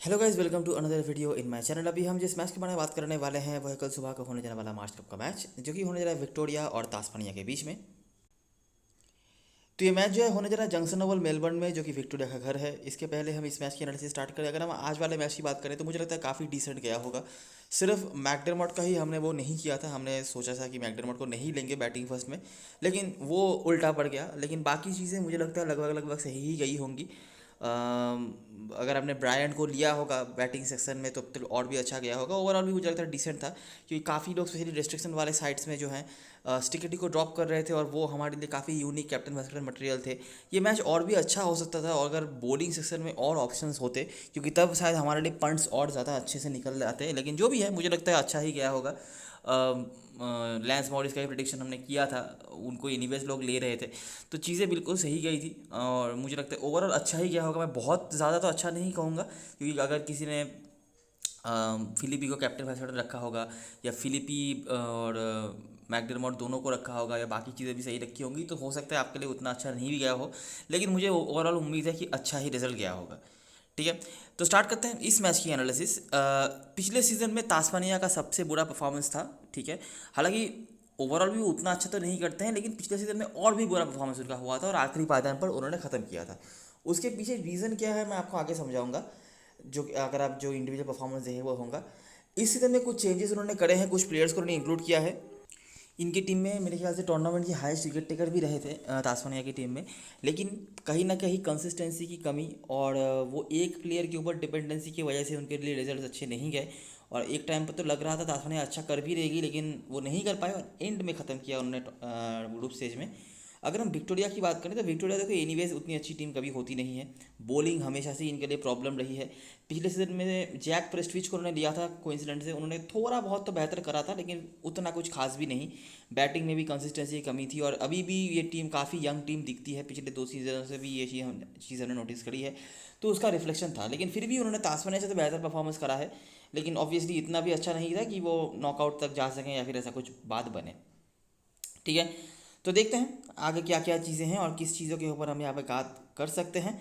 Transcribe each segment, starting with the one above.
Hello guys, welcome to another video in my channel. अभी हम जिस मैच के बारे में बात करने वाले हैं वह है कल सुबह का होने जाने वाला मार्च कप का मैच, जो कि होने जा रहा है विक्टोरिया और तास्मानिया के बीच में। तो ये मैच जो है होने जा रहा है जंक्शन ओवल मेलबर्न में, जो कि विक्टोरिया का घर है। इसके पहले हम इस मैच की एनालिसिस स्टार्ट करें, अगर हम आज वाले मैच की बात करें तो मुझे लगता है काफ़ी डिसेंट गया होगा। सिर्फ मैकडरमॉट का ही हमने वो नहीं किया था, हमने सोचा था कि मैकडरमॉट को नहीं लेंगे बैटिंग फर्स्ट में, लेकिन वो उल्टा पड़ गया। लेकिन बाकी चीज़ें मुझे लगता है लगभग लगभग सही ही गई होंगी। अगर आपने ब्रायन को लिया होगा बैटिंग सेक्शन में तो और भी अच्छा गया होगा। ओवरऑल भी मुझे लगता है डिसेंट था, क्योंकि काफ़ी लोग स्पेशली रेस्ट्रिक्शन वाले साइड्स में जो हैं स्टिकटी को ड्रॉप कर रहे थे, और वो हमारे लिए काफ़ी unique captain vice captain material थे। ये मैच और भी अच्छा हो सकता था और अगर बॉलिंग सेक्शन में और ऑप्शंस होते, क्योंकि तब शायद हमारे लिए पंट्स और ज़्यादा अच्छे से निकल जाते। लेकिन जो भी है मुझे लगता है अच्छा ही गया होगा। लैंस मॉरिस का ही प्रेडिक्शन हमने किया था, उनको एनीवेज लोग ले रहे थे, तो चीज़ें बिल्कुल सही गई थी और मुझे लगता है ओवरऑल अच्छा ही गया होगा। मैं बहुत ज़्यादा तो अच्छा नहीं कहूँगा, क्योंकि अगर किसी ने फिलिपी को कैप्टन वाइस कैप्टन रखा होगा, या फिलिपी और मैकडरमॉट दोनों को रखा होगा, या बाकी चीज़ें भी सही रखी होंगी, तो हो सकता है आपके लिए उतना अच्छा नहीं भी गया हो। लेकिन मुझे ओवरऑल उम्मीद है कि अच्छा ही रिजल्ट गया होगा। ठीक है, तो स्टार्ट करते हैं इस मैच की एनालिसिस। पिछले सीज़न में तास्मानिया का सबसे बुरा परफॉर्मेंस था। ठीक है, हालांकि ओवरऑल भी वो उतना अच्छा तो नहीं करते हैं, लेकिन पिछले सीज़न में और भी बुरा परफॉर्मेंस उनका हुआ था और आखिरी पायदान पर उन्होंने ख़त्म किया था। उसके पीछे रीज़न क्या है मैं आपको आगे समझाऊंगा, जो अगर आप जो इंडिविजुअल परफॉर्मेंस देखें वो होगा। इस सीज़न में कुछ चेंजेस उन्होंने करे हैं, कुछ प्लेयर्स को उन्होंने इंक्लूड किया है। इनकी टीम में मेरे ख्याल से टूर्नामेंट की हाईएस्ट विकेट टेकर भी रहे थे तास्मानिया की टीम में, लेकिन कहीं ना कहीं कंसिस्टेंसी की कमी और वो एक प्लेयर के ऊपर डिपेंडेंसी की वजह से उनके लिए रिजल्ट अच्छे नहीं गए। और एक टाइम पर तो लग रहा था तास्मानिया अच्छा कर भी रहेगी, लेकिन वो नहीं कर पाए और एंड में ख़त्म किया उन्होंने ग्रुप स्टेज में। अगर हम विक्टोरिया की बात करें तो विक्टोरिया देखो एनीवेज उतनी अच्छी टीम कभी होती नहीं है। बॉलिंग हमेशा से इनके लिए प्रॉब्लम रही है। पिछले सीजन में जैक प्रेस्टविच को उन्होंने लिया था कोइंसिडेंट से, उन्होंने थोड़ा बहुत तो बेहतर करा था, लेकिन उतना कुछ खास भी नहीं। बैटिंग में भी कंसिस्टेंसी की कमी थी और अभी भी ये टीम काफ़ी यंग टीम दिखती है। पिछले 2 सीजन से भी ये चीज़ हमने नोटिस करी है, तो उसका रिफ्लेक्शन था। लेकिन फिर भी उन्होंने तास्मानिया से तो बेहतर परफॉर्मेंस करा है, लेकिन ऑब्वियसली इतना भी अच्छा नहीं था कि वो नॉकआउट तक जा सकें या फिर ऐसा कुछ बात बने। ठीक है, तो देखते हैं आगे क्या क्या चीज़ें हैं और किस चीज़ों के ऊपर हम यहाँ पे बात कर सकते हैं।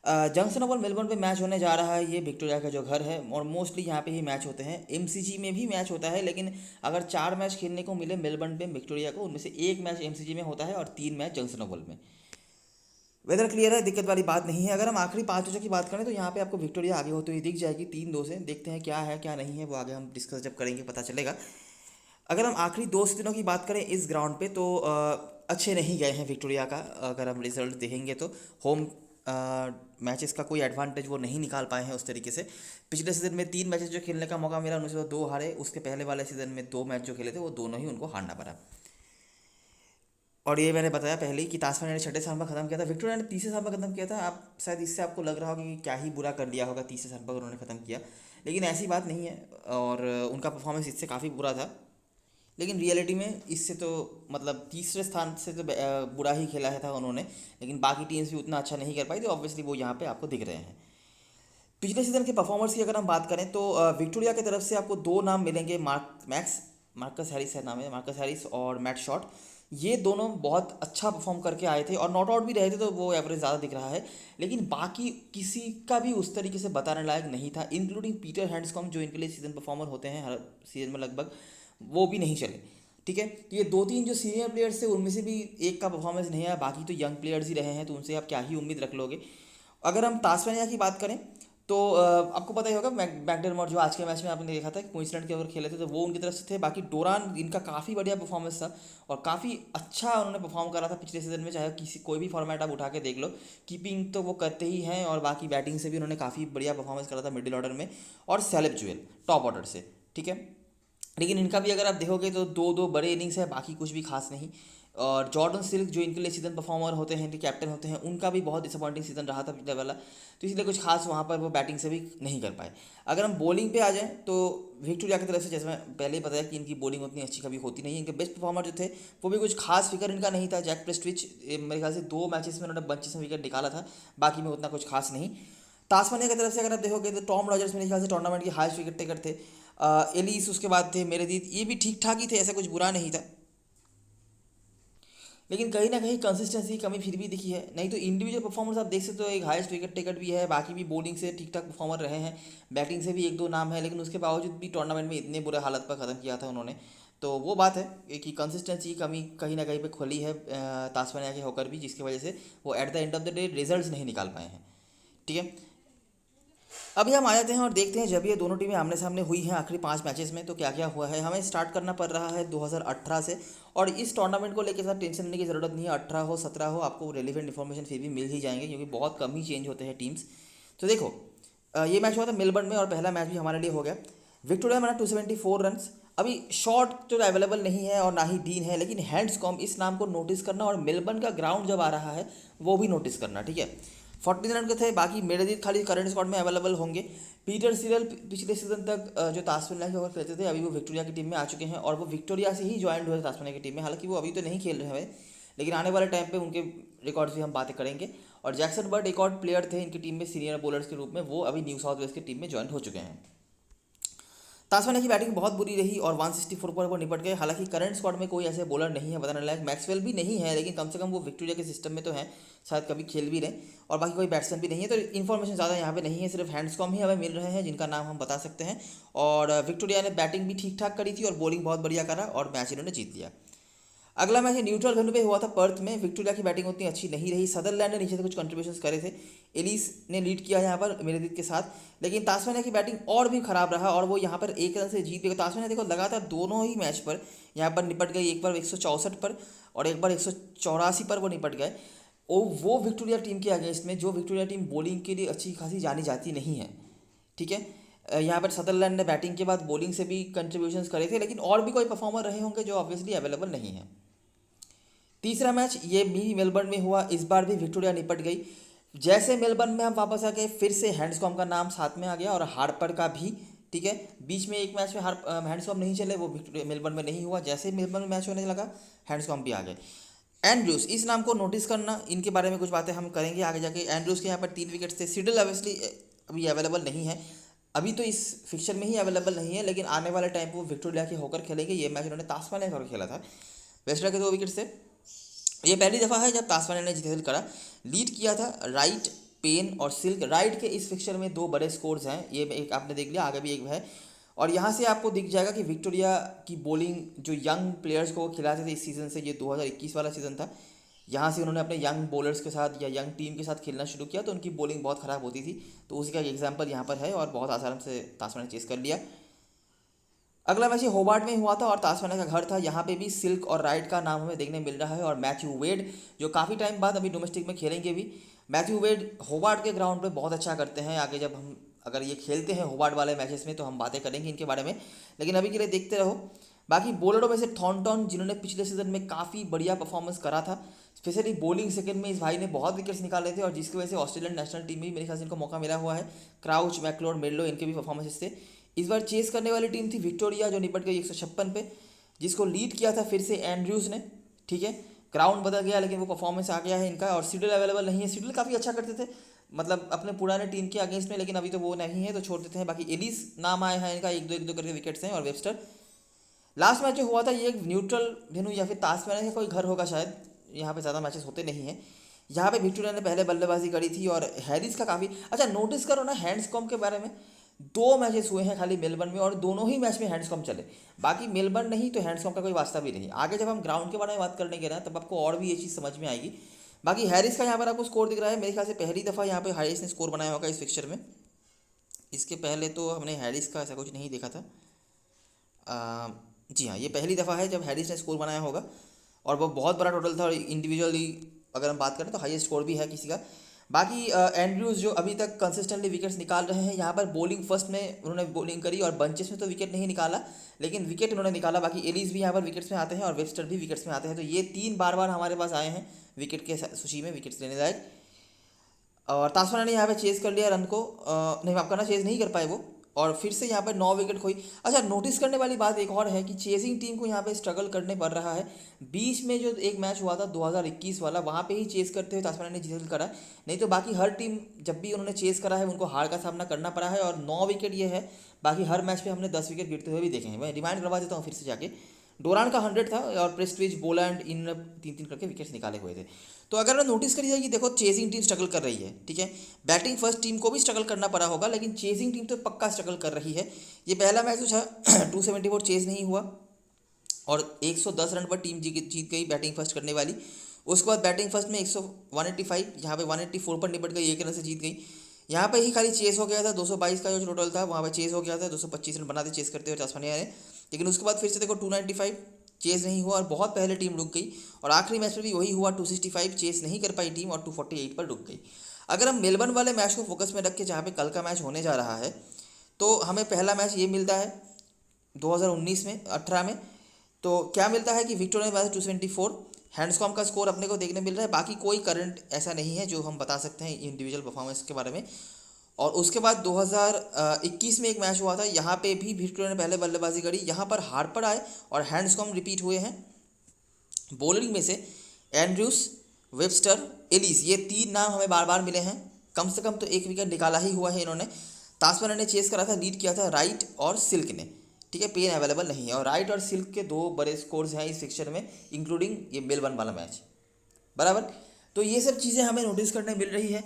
जंक्शन ओवल मेलबर्न पे मैच होने जा रहा है, ये विक्टोरिया का जो घर है और मोस्टली यहाँ पे ही मैच होते हैं। एमसीजी में भी मैच होता है, लेकिन अगर 4 मैच खेलने को मिले मेलबर्न पे विक्टोरिया को, उनमें से एक मैच एमसीजी में होता है और 3 मैच जंक्शन ओवल में। वेदर क्लियर है, दिक्कत वाली बात नहीं है। अगर हम आखिरी 5 मैचों की बात करें तो यहाँ पे आपको विक्टोरिया आगे होती हुई दिख जाएगी 3-2 से। देखते हैं क्या है क्या नहीं है, वो आगे हम डिस्कस जब करेंगे पता चलेगा। अगर हम आखिरी 2 सीजनों की बात करें इस ग्राउंड पे तो अच्छे नहीं गए हैं विक्टोरिया का। अगर हम रिजल्ट देखेंगे तो होम मैचेस का कोई एडवांटेज वो नहीं निकाल पाए हैं उस तरीके से। पिछले सीजन में 3 मैचेस जो खेलने का मौका मिला उनमें से वो 2 हारे। उसके पहले वाले सीजन में 2 मैच जो खेले थे वो दोनों ही उनको हारना पड़ा। और ये मैंने बताया पहले ही कि तास्मानिया ने छठे स्थान पर खत्म किया था, विक्टोरिया ने तीसरे स्थान पर खत्म किया था। आप शायद इससे आपको लग रहा होगा कि क्या ही बुरा कर लिया होगा तीसरे स्थान पर उन्होंने खत्म किया, लेकिन ऐसी बात नहीं है। और उनका परफॉर्मेंस इससे काफ़ी बुरा था, लेकिन रियलिटी में इससे तो मतलब तीसरे स्थान से तो बुरा ही खेला है था उन्होंने, लेकिन बाकी टीम्स भी उतना अच्छा नहीं कर पाई, तो ऑब्वियसली वो यहाँ पे आपको दिख रहे हैं। पिछले सीजन के परफॉर्मर्स की अगर हम बात करें तो विक्टोरिया की तरफ से आपको 2 नाम मिलेंगे। मार्कस हैरिस है नाम है, मार्कस हैरिस और मैट शॉट। ये दोनों बहुत अच्छा परफॉर्म करके आए थे और नॉट आउट भी रहे थे, तो वो एवरेज ज़्यादा दिख रहा है। लेकिन बाकी किसी का भी उस तरीके से बताने लायक नहीं था, इंक्लूडिंग पीटर हैंड्सकॉम्ब जो इनके लिए सीजन परफॉर्मर होते हैं हर सीजन में लगभग, वो भी नहीं चले। ठीक है, तो ये 2-3 जो सीनियर प्लेयर्स थे उनमें से भी एक का परफॉर्मेंस नहीं आया, बाकी तो यंग प्लेयर्स ही रहे हैं, तो उनसे आप क्या ही उम्मीद रख लोगे। अगर हम तास्मानिया की बात करें तो आपको पता ही होगा मैकडरमॉट जो आज के मैच में आपने देखा था क्वींसलैंड के ओवर खेले थे, तो वो उनकी तरफ से थे। बाकी डोरान इनका काफ़ी बढ़िया परफॉर्मेंस था और काफ़ी अच्छा उन्होंने परफॉर्म करा था पिछले सीजन में, चाहे किसी कोई भी फॉर्मेट आप उठा के देख लो। कीपिंग तो वो करते ही हैं और बाकी बैटिंग से भी उन्होंने काफ़ी बढ़िया परफॉर्मेंस करा था मिडिल ऑर्डर में और सेलेब जुएल टॉप ऑर्डर से। ठीक है, लेकिन इनका भी अगर आप देखोगे तो 2-2 बड़े इनिंग्स है, बाकी कुछ भी खास नहीं। और जॉर्डन सिल्क जो इनके लिए सीजन परफॉर्मर होते हैं, इनके कैप्टन होते हैं, उनका भी बहुत डिसअपॉइंटिंग सीजन रहा था पिछले वाला, तो इसलिए कुछ खास वहाँ पर वो बैटिंग से भी नहीं कर पाए। अगर हम बॉलिंग पे आ जाएँ तो विक्टोरिया की तरफ से जैसे मैं पहले ही बताया कि इनकी बॉलिंग उतनी अच्छी कभी होती नहीं है। इनके बेस्ट परफॉर्मर जो थे वो भी कुछ खास फिगर इनका नहीं था। जैक प्रेस्टविच मेरे ख्याल से 2 मैचेस में उन्होंने 25 में विकेट निकाला था, बाकी में उतना कुछ खास नहीं। तास्मानिया की तरफ से अगर आप देखोगे तो टॉम रॉजर्स मेरे ख्याल से टूर्नामेंट के हाईएस्ट विकेट टेकर थे। एलिस उसके बाद थे, मेरे दीद ये भी ठीक ठाक ही थे, ऐसा कुछ बुरा नहीं था। लेकिन कहीं ना कहीं कंसिस्टेंसी की कमी फिर भी दिखी है। नहीं तो इंडिविजुअल परफॉर्मेंस आप देख सकते हो, एक हाईएस्ट विकेट टेकर भी है, बाकी भी बॉलिंग से ठीक ठाक परफॉर्मर रहे हैं, बैटिंग से भी एक दो नाम है, लेकिन उसके बावजूद भी टूर्नामेंट में इतने बुरे हालत पर ख़त्म किया था उन्होंने। तो वो बात है कि कंसिस्टेंसी की कमी कहीं ना कहीं पे खुली है तास्मानिया के होकर भी, जिसकी वजह से वो at the end of the day results नहीं निकाल पाए हैं। ठीक है, अभी हम आ जाते हैं और देखते हैं जब ये दोनों टीमें आमने सामने हुई हैं आखिरी 5 मैचेस में तो क्या क्या हुआ है। हमें स्टार्ट करना पड़ रहा है 2018 से, और इस टूर्नामेंट को लेकर साथ टेंशन लेने की ज़रूरत नहीं है। 18 हो 17 हो, आपको रेलिवेंट इन्फॉर्मेशन फिर भी मिल ही जाएंगे, क्योंकि बहुत कम ही चेंज होते हैं टीम्स। तो देखो, ये मैच हुआ था मेलबर्न में और पहला मैच भी हमारे लिए हो गया। विक्टोरिया में 274 रन्स। अभी शॉट तो अवेलेबल नहीं है और ना ही डीन है, लेकिन हैंड्सकॉम्ब इस नाम को नोटिस करना, और मेलबर्न का ग्राउंड जब आ रहा है वो भी नोटिस करना। ठीक है, 14 रन के थे, बाकी मेरेदिथ खाली करंट स्क्वाड में अवेलेबल होंगे। पीटर सिरल पिछले सीजन तक जो तास्मानिया के ओवर खेलते थे, अभी वो विक्टोरिया की टीम में आ चुके हैं, और वो विक्टोरिया से ही ज्वाइन हुए थे तास्मानिया की टीम में। हालांकि वो अभी तो नहीं खेल रहे हैं, लेकिन आने वाले टाइम पे उनके रिकॉर्ड्स भी हम बातें करेंगे। और जैक्सन बर्ड एक और प्लेयर थे इनकी टीम में सीनियर बॉलर्स के रूप में, वो अभी न्यू साउथ वेल्स की टीम में ज्वाइन हो चुके हैं। तास्मानिया की बैटिंग बहुत बुरी रही और 164 पर वो निपट गए। हालांकि करंट स्क्वाड में कोई ऐसे बॉलर नहीं है बताने लायक, मैक्सवेल भी नहीं है, लेकिन कम से कम वो विक्टोरिया के सिस्टम में तो हैं, शायद कभी खेल भी रहे, और बाकी कोई बैट्समैन भी नहीं है। तो इन्फॉर्मेशन ज़्यादा यहाँ पे नहीं है, सिर्फ हैंड्सकॉम्ब ही हमें मिल रहे हैं जिनका नाम हम बता सकते हैं। और विक्टोरिया ने बैटिंग भी ठीक ठाक करी थी और बॉलिंग बहुत बढ़िया करा, और मैच इन्होंने जीत लिया। अगला मैच न्यूट्रल वेन्यू पे हुआ था पर्थ में। विक्टोरिया की बैटिंग उतनी अच्छी नहीं रही, सदरलैंड ने नीचे से कुछ कंट्रीब्यूशंस करे थे, एलिस ने लीड किया यहाँ पर मेरेदिथ के साथ, लेकिन तास्मानिया की बैटिंग और भी खराब रहा और वो यहाँ पर 1 रन से जीत गए। तास्मानिया देखो लगातार दोनों ही मैच पर यहाँ पर निपट गई, एक बार 164 पर और एक बार 184 पर वो निपट गए। वो विक्टोरिया टीम के अगेंस्ट में, जो विक्टोरिया टीम बॉलिंग के लिए अच्छी खासी जानी जाती नहीं है। ठीक है, यहाँ पर सदरलैंड ने बैटिंग के बाद बॉलिंग से भी कंट्रीब्यूशंस करे थे, लेकिन और भी कोई परफॉर्मर रहे होंगे जो ऑब्वियसली अवेलेबल नहीं है। तीसरा मैच ये भी मेलबर्न में हुआ, इस बार भी विक्टोरिया निपट गई। जैसे मेलबर्न में हम वापस आ गए, फिर से हैंड्सकॉम्ब का नाम साथ में आ गया और हार्पर का भी। ठीक है, बीच में एक मैच में हैंड्सकॉम्ब नहीं चले, वो विक्टोरिया मेलबर्न में नहीं हुआ। जैसे ही मेलबर्न में मैच होने लगा, हैंड्सकॉम्ब भी आ गए। एंड्रूज, इस नाम को नोटिस करना, इनके बारे में कुछ बातें हम करेंगे आगे जाके। एंड्रूज के यहाँ पर 3 विकेट थे। सिडल ऑब्वियसली अभी अवेलेबल नहीं है, अभी तो इस फिक्चर में ही अवेलेबल नहीं है, लेकिन आने वाले टाइम पर वो विक्टोरिया के होकर खेलेंगे। ये मैच उन्होंने तास्मानिया के होकर खेला था। वेस्टरा के 2 विकेट थे। ये पहली दफ़ा है जब तास्मानिया ने जीत करा। लीड किया था राइट, पेन और सिल्क। राइट के इस फिक्चर में 2 बड़े स्कोर्स हैं, ये एक आपने देख लिया, आगे भी एक है। और यहाँ से आपको दिख जाएगा कि विक्टोरिया की बॉलिंग जो यंग प्लेयर्स को खिलाते थे इस सीज़न से, ये 2021 वाला सीज़न था, यहाँ से उन्होंने अपने यंग बॉलर्स के साथ या यंग टीम के साथ खेलना शुरू किया, तो उनकी बॉलिंग बहुत ख़राब होती थी। तो उसी का एक एग्जाम्पल यहाँ पर है और बहुत आसानी से तास्मानिया ने चेस कर लिया। अगला मैच होबार्ट में हुआ था और तास्मानिया का घर था। यहाँ पे भी सिल्क और राइट का नाम हमें देखने मिल रहा है, और मैथ्यू वेड जो काफ़ी टाइम बाद अभी डोमेस्टिक में खेलेंगे भी। मैथ्यू वेड होबार्ट के ग्राउंड पे बहुत अच्छा करते हैं। आगे जब हम अगर ये खेलते हैं होबार्ट वाले मैचेस में तो हम बातें करेंगे इनके बारे में, लेकिन अभी के लिए देखते रहो। बाकी बॉलरों में से थॉर्नटन, जिन्होंने पिछले सीजन में काफ़ी बढ़िया परफॉर्मेंस करा था, स्पेशली बॉलिंग सेकंड में इस भाई ने बहुत विकेट्स निकाले थे, और जिसकी वजह से ऑस्ट्रेलियन नेशनल टीम में भी मेरे ख्याल से इनको मौका मिला हुआ है। क्राउच, मैकलोड, मेडलो, इनके भी परफॉर्मेंस थे। इस बार चेस करने वाली टीम थी विक्टोरिया, जो निपट गई 156 पे, जिसको लीड किया था फिर से एंड्रयूज़ ने। ठीक है, ग्राउंड बदल गया लेकिन वो परफॉर्मेंस आ गया है इनका। और सिडल अवेलेबल नहीं है, सिडल काफ़ी अच्छा करते थे मतलब अपने पुराने टीम के अगेंस्ट में, लेकिन अभी तो वो नहीं है तो छोड़ देते हैं। बाकी एलिस नाम आया है इनका, 1-2 करके विकेट्स हैं, और वेबस्टर। लास्ट मैच जो हुआ था ये एक न्यूट्रल वेन्यू या फिर तास्मानिया का कोई घर होगा शायद, यहाँ पे ज़्यादा मैचेस होते नहीं हैं। यहाँ पे विक्टोरिया ने पहले बल्लेबाजी करी थी और हैरिस का काफ़ी अच्छा। नोटिस करो ना हैंड्सकॉम्ब के बारे में, 2 मैचेस हुए हैं खाली मेलबर्न में और दोनों ही मैच में हैंड्सकॉम्ब चले। बाकी मेलबर्न नहीं तो हैंड्सकॉम्ब का कोई वास्ता भी नहीं। आगे जब हम ग्राउंड के बारे में बात करने के ना, तब आपको और भी ये चीज़ समझ में आएगी। बाकी हैरिस का यहाँ पर आपको स्कोर दिख रहा है, मेरे ख्याल से पहली दफ़ा यहाँ पे हैरिस ने स्कोर बनाया होगा इस फिक्चर में। इसके पहले तो हमने हैरिस का ऐसा कुछ नहीं देखा था। जी हाँ, ये पहली दफ़ा है जब हैरिस ने स्कोर बनाया होगा, और वो बहुत बड़ा टोटल था। और इंडिविजुअली अगर हम बात करें तो हाईएस्ट स्कोर भी है किसी का। बाकी एंड्रयूज़ जो अभी तक कंसिस्टेंटली विकेट्स निकाल रहे हैं, यहाँ पर बॉलिंग फर्स्ट में उन्होंने बॉलिंग करी और बंचेस में तो विकेट नहीं निकाला, लेकिन विकेट उन्होंने निकाला। बाकी एलिस भी यहाँ पर विकेट्स में आते हैं और वेबस्टर भी विकेट्स में आते हैं, तो ये 3 बार बार हमारे पास आए हैं विकेट के सूची में, विकेट्स लेने लायक। और तास्मानिया ने यहाँ पे चेज़ कर लिया रन को, नहीं माफ करना, चेज़ नहीं कर पाए वो, और फिर से यहाँ पर 9 विकेट खोई। अच्छा, नोटिस करने वाली बात एक और है कि चेजिंग टीम को यहाँ पे स्ट्रगल करने पड़ रहा है। बीच में जो एक मैच हुआ था 2021 वाला, वहाँ पे ही चेज़ करते हुए तास्मानिया ने जीत करा, नहीं तो बाकी हर टीम जब भी उन्होंने चेज़ करा है उनको हार का सामना करना पड़ा है। और 9 विकेट ये है, बाकी हर मैच पे हमने 10 विकेट गिरते हुए भी देखे हैं। मैं रिमाइंड करवा देता हूँ फिर से जाके, डोरान का 100 था और प्रेस्टविज, बोलैंड इन 3-3 करके विकेट्स निकाले हुए थे। तो अगर मैं नोटिस करिए कि देखो चेजिंग टीम स्ट्रगल कर रही है, ठीक है, बैटिंग फर्स्ट टीम को भी स्ट्रगल करना पड़ा होगा, लेकिन चेजिंग टीम तो पक्का स्ट्रगल कर रही है। ये पहला मैच जो था 274 चेज नहीं हुआ और 110 रन पर टीम जीत गई बैटिंग फर्स्ट करने वाली। उसके बाद बैटिंग फर्स्ट में 185, यहाँ पे 184 पर निपट गई, 1 रन से जीत गई। यहाँ पे ही खाली चेस हो गया था 222 का जो टोटल था, वहाँ पे चेस हो गया था 225 रन बनाते चेस करते हुए तास्मानिया ने। लेकिन उसके बाद फिर से देखो 295 चेस नहीं हुआ और बहुत पहले टीम रुक गई। और आखिरी मैच में भी वही हुआ, 265 चेस नहीं कर पाई टीम और 248 पर रुक गई। अगर हम मेलबर्न वाले मैच को फोकस में रख के, जहाँ पे कल का मैच होने जा रहा है, तो हमें पहला मैच ये मिलता है 2019 में 18 में। तो क्या मिलता है कि विक्टोरिया के पास 274, हैंड्सकॉम का स्कोर अपने को देखने मिल रहा है। बाकी कोई करंट ऐसा नहीं है जो हम बता सकते हैं इंडिविजुअल परफॉर्मेंस के बारे में। और उसके बाद 2021 में एक मैच हुआ था, यहाँ पे भी विक्टोरिया ने पहले बल्लेबाजी करी, यहाँ पर हार्पर आए और हैंड्सकॉम रिपीट हुए हैं। बॉलिंग में से एंड्रूस, वेबस्टर, एलिस, ये 3 नाम हमें बार बार मिले हैं। कम से कम तो 1 विकेट निकाला ही हुआ है इन्होंने। तास्मानिया ने चेस करा था, लीड किया था राइट और सिल्क ने, ठीक है, पेन अवेलेबल नहीं है। और राइट और सिल्क के 2 बड़े स्कोर्स हैं इस फिक्चर में, इंक्लूडिंग ये मेलबर्न वाला मैच, बराबर। तो ये सब चीज़ें हमें नोटिस करने मिल रही है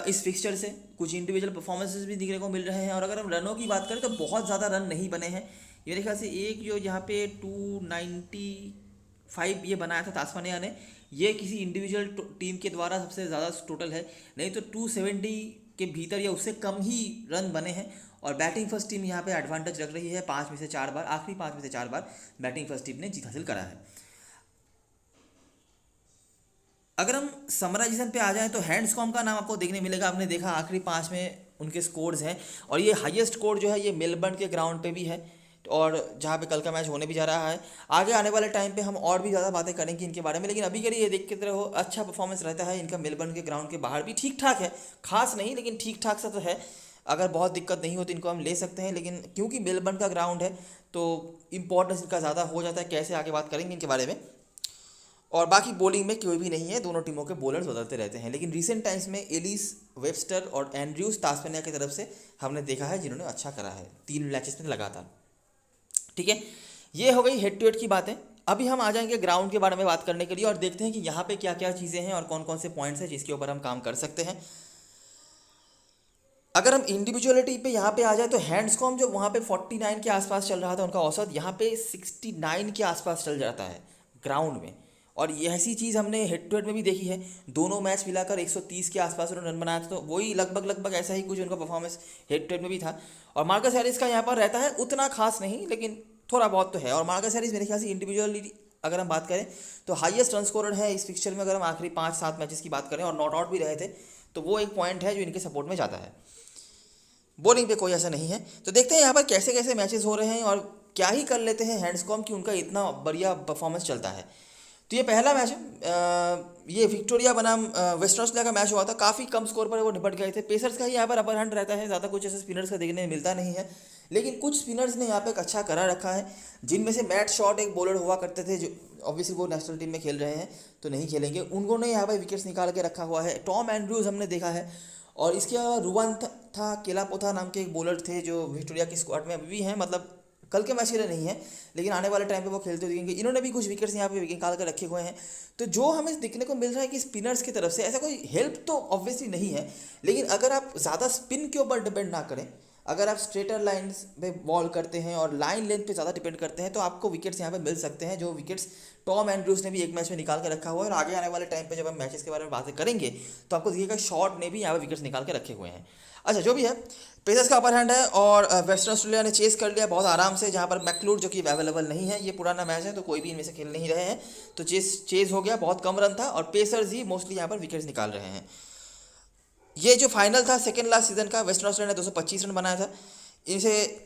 इस फिक्चर से। कुछ इंडिविजुअल परफॉर्मेंसेस भी दिखने को मिल रहे हैं। और अगर हम रनों की बात करें तो बहुत ज़्यादा रन नहीं बने हैं मेरे ख्याल से। एक जो यहाँ पे 295 ये बनाया था तास्मानिया ने, ये किसी इंडिविजुअल टीम के द्वारा सबसे ज़्यादा टोटल है, नहीं तो 270 के भीतर या उससे कम ही रन बने हैं। और बैटिंग फर्स्ट टीम यहाँ पे एडवांटेज रख रही है, 5 में से 4 बार, आखिरी 5 में से 4 बार बैटिंग फर्स्ट टीम ने जीत हासिल करा है। अगर हम समराइजेशन पे आ जाएं तो हैंड्सकॉम का नाम आपको देखने मिलेगा। आपने देखा आखिरी 5 में उनके स्कोर्स हैं और ये हाईएस्ट स्कोर जो है ये मेलबर्न के ग्राउंड पे भी है और जहाँ पे कल का मैच होने भी जा रहा है। आगे आने वाले टाइम पे हम और भी ज़्यादा बातें करेंगे इनके बारे में, लेकिन अभी के लिए ये देखते रहो अच्छा परफॉर्मेंस रहता है इनका मेलबर्न के ग्राउंड के बाहर भी। ठीक ठाक है, खास नहीं लेकिन ठीक ठाक सा तो है। अगर बहुत दिक्कत नहीं हो तो इनको हम ले सकते हैं, लेकिन क्योंकि मेलबर्न का ग्राउंड है तो इंपॉर्टेंस इनका ज़्यादा हो जाता है। कैसे आगे बात करेंगे इनके बारे में। और बाकी बॉलिंग में कोई भी नहीं है, दोनों टीमों के बॉलर्स बदलते रहते हैं। लेकिन रिसेंट टाइम्स में एलिस, वेबस्टर और एंड्रूस तास्मानिया की तरफ से हमने देखा है जिन्होंने अच्छा करा है 3 मैचेस में लगातार, ठीक है। ये हो गई हेड टू हेड की बातें। अभी हम आ जाएंगे ग्राउंड के बारे में बात करने के लिए और देखते हैं कि यहाँ पे क्या क्या चीज़ें हैं और कौन कौन से पॉइंट्स हैं जिसके ऊपर हम काम कर सकते हैं। अगर हम इंडिविजुअलिटी पे यहाँ पे आ जाए तो हैंड्सकॉम जो वहाँ पे 49 के आसपास चल रहा था उनका औसत, यहाँ पे 69 के आसपास चल जाता है ग्राउंड में। और ये ऐसी चीज़ हमने हेड टू हेड में भी देखी है, दोनों मैच मिलाकर 130 के आसपास उन्होंने रन बनाया था। तो वही लगभग ऐसा ही कुछ उनका परफॉर्मेंस हेड टू हेड में भी था। और मार्कस हैरिस का यहाँ पर रहता है उतना खास नहीं, लेकिन थोड़ा बहुत तो है। और मार्कस हैरिस मेरे ख्याल से इंडिविजुअली अगर हम बात करें तो हाईएस्ट रन स्कोरर है इस फिक्चर में। अगर हम आखिरी 5-7 मैचेस की बात करें और नॉट आउट भी रहे थे तो वो एक पॉइंट है जो इनके सपोर्ट में जाता है। बॉलिंग पे कोई ऐसा नहीं है। तो देखते हैं यहाँ पर कैसे कैसे मैचेस हो रहे हैं और क्या ही कर लेते हैं हैंड्सकॉम कि उनका इतना बढ़िया परफॉर्मेंस चलता है। तो ये पहला मैच है, ये विक्टोरिया बनाम वेस्टर्न ऑस्ट्रेलिया का मैच हुआ था। काफ़ी कम स्कोर पर वो निपट गए थे। पेसर्स का ही यहाँ पर अपर हैंड रहता है, ज़्यादा कुछ ऐसे स्पिनर्स का देखने में मिलता नहीं है। लेकिन कुछ स्पिनर्स ने यहाँ पे एक अच्छा करा रखा है, जिनमें से मैट शॉट एक बॉलर हुआ करते थे जो ऑब्वियसली वो नेशनल टीम में खेल रहे हैं तो नहीं खेलेंगे, उन्होंने यहाँ पर विकेट्स निकाल के रखा हुआ है। टॉम एंड्रूज हमने देखा है और इसके अलावा रुवान था केलापोथा नाम के एक बॉलर थे जो विक्टोरिया की स्क्वाड में अभी भी हैं, मतलब कल के मैच के लिए नहीं है लेकिन आने वाले टाइम पे वो खेलते दिखेंगे। इन्होंने भी कुछ विकेट्स यहाँ पे निकाल कर रखे हुए हैं। तो जो हमें दिखने को मिल रहा है कि स्पिनर्स की तरफ से ऐसा कोई हेल्प तो ऑब्वियसली नहीं है, लेकिन अगर आप ज़्यादा स्पिन के ऊपर डिपेंड ना करें, अगर आप स्ट्रेटर लाइन्स पे बॉल करते हैं और लाइन लेंथ पे ज़्यादा डिपेंड करते हैं तो आपको विकेट्स यहाँ पे मिल सकते हैं, जो विकेट्स टॉम एंड्रूस ने भी एक मैच में निकाल कर रखा हुआ है। और आगे आने वाले टाइम पे जब हम मैचेस के बारे में बातें करेंगे तो आपको दिखेगा शॉट ने भी यहाँ पे विकेट्स निकाल के रखे हुए हैं। अच्छा, जो भी है, पेसर्स का अपर हैंड है और वेस्टर्न ऑस्ट्रेलिया ने चेस कर लिया बहुत आराम से, जहाँ पर मैकलूड जो कि अवेलेबल नहीं है, ये पुराना मैच है तो कोई भी इनमें से खेल नहीं रहे हैं, तो चेस हो गया, बहुत कम रन था और पेसर्स ही मोस्टली यहाँ पर विकेट्स निकाल रहे हैं। ये जो फाइनल था सेकेंड लास्ट सीजन का, वेस्टर्न ऑस्ट्रेलिया ने 225 रन बनाया था इनसे,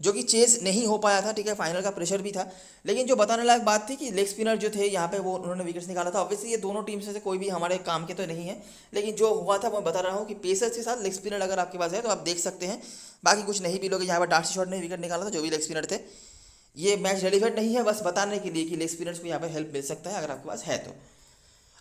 जो कि चेस नहीं हो पाया था, ठीक है। फाइनल का प्रेशर भी था, लेकिन जो बताने लायक बात थी कि लेग स्पिनर जो थे यहाँ पे वो उन्होंने विकेट्स निकाला था। ऑब्वियसली ये दोनों टीम्स में से कोई भी हमारे काम के तो नहीं है, लेकिन जो हुआ था मैं बता रहा हूँ कि पेसर्स के साथ लेग स्पिनर अगर आपके पास है तो आप देख सकते हैं। बाकी कुछ नहीं भी लोग, यहाँ पर डार्सी शॉट ने विकेट निकाला था, जो भी लेग स्पिनर थे। ये मैच रेलिवेंट नहीं है, बस बताने के लिए कि लेग स्पिनर्स को यहाँ पर हेल्प मिल सकता है अगर आपके पास है तो।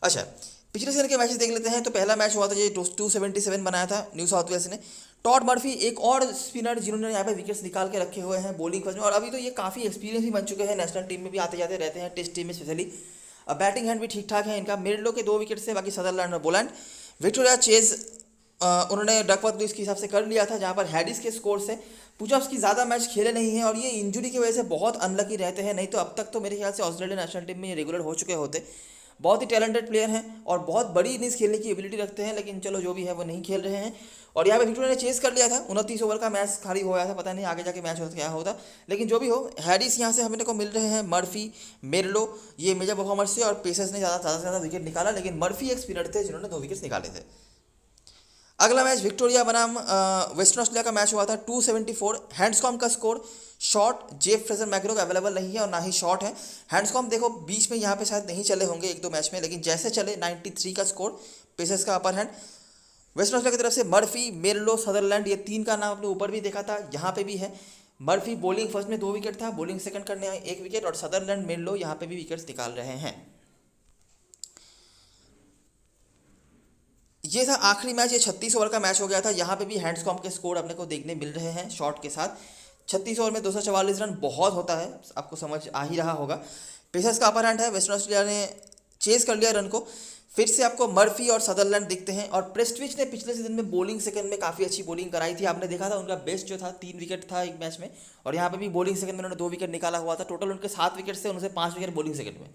अच्छा, पिछले सीजन के मैचेस देख लेते हैं। तो पहला मैच हुआ था, ये 277 बनाया था न्यू साउथ वेल्स ने। टॉड मर्फी एक और स्पिनर जिन्होंने यहाँ पे विकेट्स निकाल के रखे हुए हैं बॉलिंग फर्स्ट में, और अभी तो ये काफ़ी एक्सपीरियंस भी बन चुके हैं, नेशनल टीम में भी आते जाते रहते हैं, टेस्ट टीम में स्पेशली। बैटिंग हैंड भी ठीक ठाक है इनका। मिडलो के 2 विकेट से, बाकी सदरलैंड और बोलैंड। विक्टोरिया चेज उन्होंने डकवर्थ लुईस के हिसाब से कर लिया था, जहाँ पर हैडिस के स्कोर से पुजअप्स की ज़्यादा मैच खेले नहीं हैं, और ये इंजरी की वजह से बहुत अनलकी रहते हैं। नहीं तो अब तक तो मेरे ख्याल से ऑस्ट्रेलिया नेशनल टीम में ये रेगुलर हो चुके होते। बहुत ही टैलेंटेड प्लेयर हैं और बहुत बड़ी इनिंग्स खेलने की एबिलिटी रखते हैं, लेकिन चलो जो भी है वो नहीं खेल रहे हैं। और यहाँ पे विक्टोरिया ने चेस कर लिया था, 29 ओवर का मैच खाली हो गया था, पता नहीं आगे जाके मैच होता क्या होता। लेकिन जो भी हो, हैरिस यहाँ से हमें को मिल रहे हैं, मर्फी, मेरलो, ये मेजर परफॉर्मर्स थे, और पेसर्स ने ज़्यादा से ज़्यादा विकेट निकाला, लेकिन मर्फी एक स्पिनर थे जिन्होंने 2 विकेट्स निकाले थे। अगला मैच विक्टोरिया बनाम वेस्टर्न ऑस्ट्रेलिया का मैच हुआ था, 274। हैंड्सकॉम्ब का score, shot Jeff Fraser McGraw available नहीं है और ना ही शॉट है। हैंड्सकॉम्ब देखो बीच में यहाँ पे शायद नहीं चले होंगे 1-2 मैच में, लेकिन जैसे चले 93 का स्कोर, पेसर्स का अपर हैंड। वेस्टर्न ऑस्ट्रेलिया की तरफ से मर्फी, मेरलो, सदरलैंड, ये 3 का नाम आपने ऊपर भी देखा था, यहाँ पे भी है। मर्फी बॉलिंग फर्स्ट में 2 विकेट था, बॉलिंग सेकंड करने आए 1 विकेट, और सदरलैंड, मेरलो यहाँ पे भी विकेट्स निकाल रहे हैं। ये था आखिरी मैच, ये 36 ओवर का मैच हो गया था। यहाँ पे भी हैंड्सकॉम्ब के स्कोर अपने को देखने मिल रहे हैं शॉट के साथ। 36 ओवर में 244 रन बहुत होता है, आपको समझ आ ही रहा होगा। पेसर्स का अपर हैंड है, वेस्टर्न ऑस्ट्रेलिया ने चेस कर लिया रन को। फिर से आपको मर्फी और सदरलैंड दिखते हैं, और प्रेस्टविच ने पिछले सीजन में बॉलिंग सेकंड में काफ़ी अच्छी बॉलिंग कराई थी, आपने देखा था उनका बेस्ट जो था 3 विकेट था एक मैच में, और यहाँ पे भी बॉलिंग सेकंड में उन्होंने 2 विकेट निकाला हुआ था। टोटल उनके 7 विकेट से उनसे 5 विकेट बॉलिंग सेकंड में,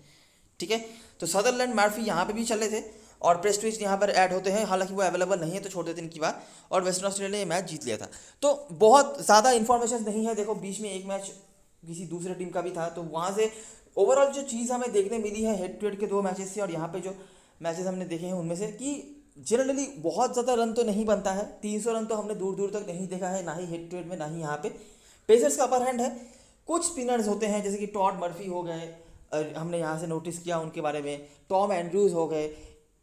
ठीक है। तो सदरलैंड, मर्फी यहाँ पे भी चले थे, और प्रेस्टविच यहाँ पर ऐड होते हैं, हालांकि वो अवेलेबल नहीं है तो छोड़ देते हैं इनकी बात। और वेस्टर्न ऑस्ट्रेलिया ने ये मैच जीत लिया था। तो बहुत ज़्यादा इन्फॉर्मेशन नहीं है, देखो बीच में एक मैच किसी दूसरे टीम का भी था, तो वहाँ से ओवरऑल जो चीज़ हमें देखने मिली है हेड टू हेड के 2 मैचेस से, और यहाँ पे जो मैचेस हमने देखे हैं उनमें से, कि जनरली बहुत ज़्यादा रन तो नहीं बनता है। 300 रन तो हमने दूर दूर तक नहीं देखा है, ना ही हेड टू हेड में, ना ही यहाँ पे। पेसर्स का अपर हैंड है। कुछ स्पिनर्स होते हैं जैसे कि टॉड मर्फी हो गए, हमने यहाँ से नोटिस किया उनके बारे में, टॉम एंड्रूज हो गए,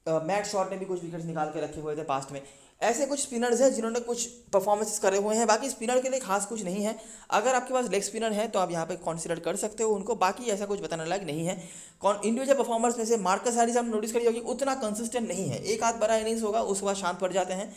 मैट शॉट ने भी कुछ विकेट्स निकाल के रखे हुए थे पास्ट में। ऐसे कुछ स्पिनर्स हैं जिन्होंने कुछ परफॉर्मेंसेस करे हुए हैं। बाकी स्पिनर के लिए खास कुछ नहीं है। अगर आपके पास लेग स्पिनर है तो आप यहाँ पे कंसीडर कर सकते हो उनको, बाकी ऐसा कुछ बताने लायक नहीं है। कौन इंडिविजुअल परफॉर्मर्स में से मार्कस हैरिस आपने नोटिस करी होगी, उतना कंसिस्टेंट नहीं है, एक आध बड़ा इनिंग्स होगा उसके बाद शांत पड़ जाते हैं।